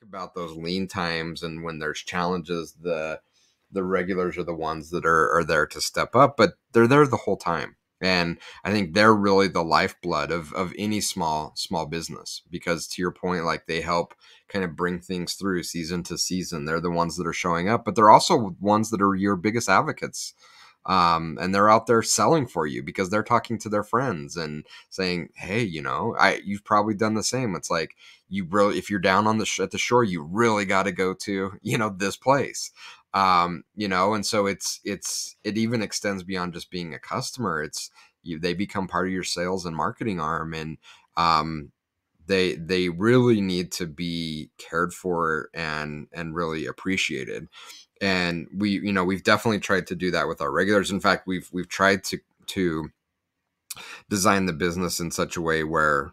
about those lean times and when there's challenges, the regulars are the ones that are there to step up, but they're there the whole time. And I think they're really the lifeblood of any small business, because to your point, like they help kind of bring things through season to season. They're the ones that are showing up, but they're also ones that are your biggest advocates. And they're out there selling for you because they're talking to their friends and saying, hey, you've probably done the same. It's like, you really, if you're down on at the shore, you really got to go to, this place. And so it even extends beyond just being a customer. They become part of your sales and marketing arm. And, they really need to be cared for and really appreciated. And we've definitely tried to do that with our regulars. In fact, we've tried to design the business in such a way where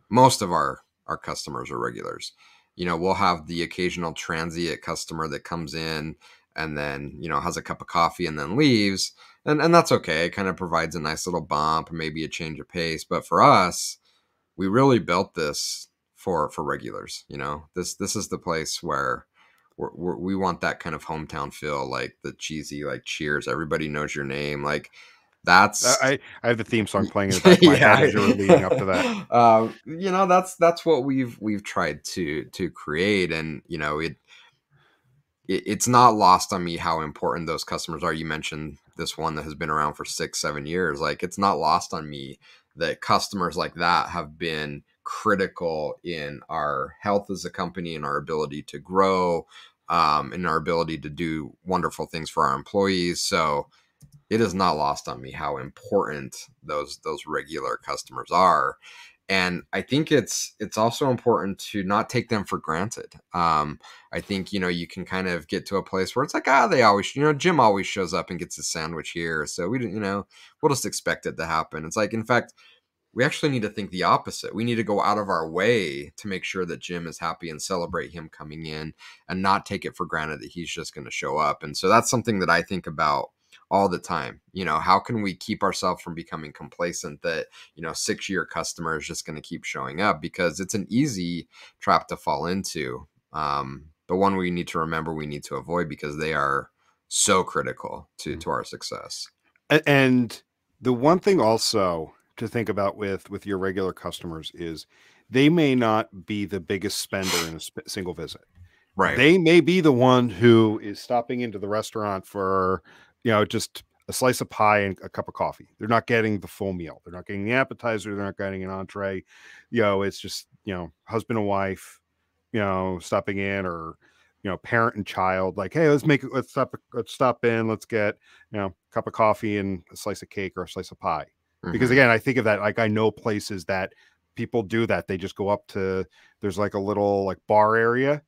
most of our customers are regulars. We'll have the occasional transient customer that comes in and then, has a cup of coffee and then leaves. And that's okay. It kind of provides a nice little bump, maybe a change of pace. But for us, we really built this for regulars. This is the place where we want that kind of hometown feel, like the cheesy, like Cheers, everybody knows your name. Like that's I have the theme song playing in the back of my head as you were leading up to that. That's what we've tried to create. And it's not lost on me how important those customers are. You mentioned this one that has been around for 6-7 years. Like, it's not lost on me that customers like that have been critical in our health as a company and our ability to grow, and our ability to do wonderful things for our employees. So it is not lost on me how important those regular customers are. And I think it's also important to not take them for granted. I think, you can kind of get to a place where it's like, they always, Jim always shows up and gets his sandwich here, so we didn't, we'll just expect it to happen. It's like, in fact, we actually need to think the opposite. We need to go out of our way to make sure that Jim is happy and celebrate him coming in, and not take it for granted that he's just going to show up. And so that's something that I think about all the time. How can we keep ourselves from becoming complacent that, 6-year customer is just going to keep showing up, because it's an easy trap to fall into. But one we need to remember, we need to avoid, because they are so critical to our success. And the one thing also to think about with your regular customers is they may not be the biggest spender in a single visit. Right. They may be the one who is stopping into the restaurant for, just a slice of pie and a cup of coffee. They're not getting the full meal. They're not getting the appetizer. They're not getting an entree. It's just, husband and wife, stopping in, or, parent and child, like, hey, let's stop in. Let's get, a cup of coffee and a slice of cake or a slice of pie. Because again, I think of that, like, I know places that people do that. They just go up to, there's like a little like bar area,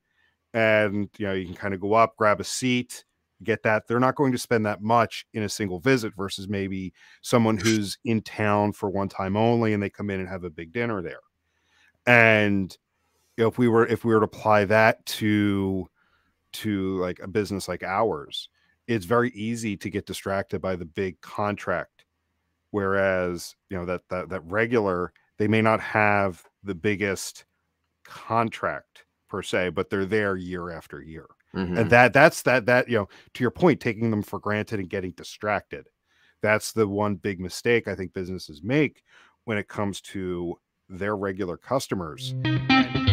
and, you can kind of go up, grab a seat, get that. They're not going to spend that much in a single visit versus maybe someone who's in town for one time only, and they come in and have a big dinner there. And if we were to apply that to like a business like ours, it's very easy to get distracted by the big contract. Whereas, that regular, they may not have the biggest contract per se, but they're there year after year. And that's to your point, taking them for granted and getting distracted. That's the one big mistake I think businesses make when it comes to their regular customers. And